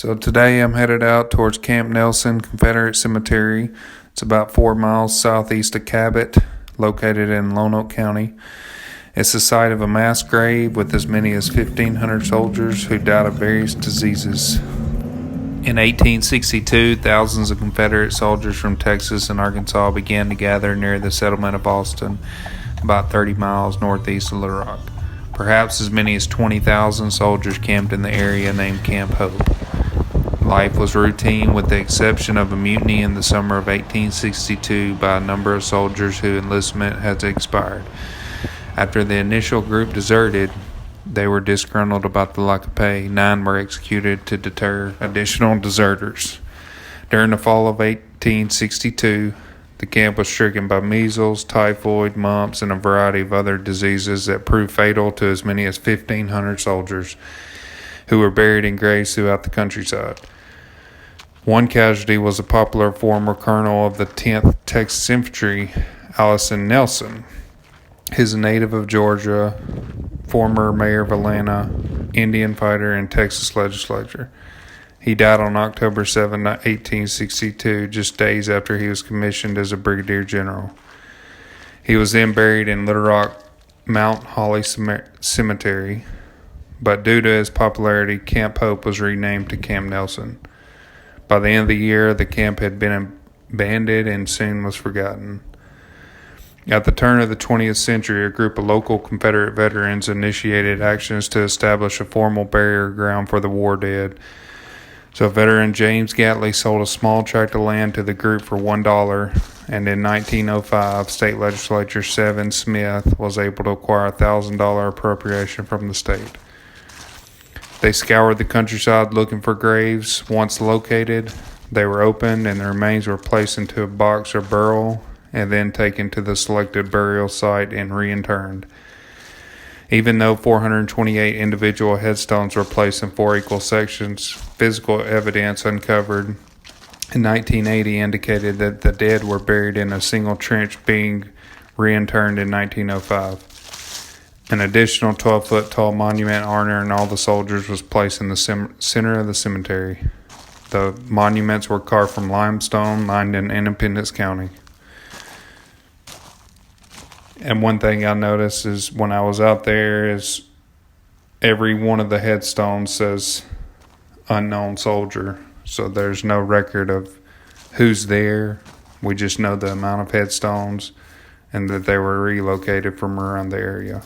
So today I'm headed out towards Camp Nelson Confederate Cemetery. It's about 4 miles southeast of Cabot, located in Lonoke County. It's the site of a mass grave with as many as 1,500 soldiers who died of various diseases. In 1862, thousands of Confederate soldiers from Texas and Arkansas began to gather near the settlement of Austin, about 30 miles northeast of Little Rock. Perhaps as many as 20,000 soldiers camped in the area named Camp Hope. Life was routine with the exception of a mutiny in the summer of 1862 by a number of soldiers whose enlistment had expired. After the initial group deserted, they were disgruntled about the lack of pay. 9 were executed to deter additional deserters. During the fall of 1862, the camp was stricken by measles, typhoid, mumps, and a variety of other diseases that proved fatal to as many as 1,500 soldiers who were buried in graves throughout the countryside. One casualty was a popular former colonel of the 10th Texas Infantry, Allison Nelson. He is a native of Georgia, former mayor of Atlanta, Indian fighter, and Texas legislature. He died on October 7, 1862, just days after he was commissioned as a brigadier general. He was then buried in Little Rock Mount Holly Cemetery, but due to his popularity, Camp Hope was renamed to Camp Nelson. By the end of the year, the camp had been abandoned and soon was forgotten. At the turn of the 20th century, a group of local Confederate veterans initiated actions to establish a formal burial ground for the war dead. So veteran James Gatley sold a small tract of land to the group for $1, and in 1905, State Legislature 7 Smith was able to acquire a $1,000 appropriation from the state. They scoured the countryside looking for graves. Once located, they were opened and the remains were placed into a box or barrel and then taken to the selected burial site and reinterred. Even though 428 individual headstones were placed in 4 equal sections, physical evidence uncovered in 1980 indicated that the dead were buried in a single trench being reinterred in 1905. An additional 12-foot tall monument honoring all the soldiers was placed in the center of the cemetery. The monuments were carved from limestone mined in Independence County. And one thing I noticed is when I was out there is every one of the headstones says unknown soldier. So there's no record of who's there. We just know the amount of headstones and that they were relocated from around the area.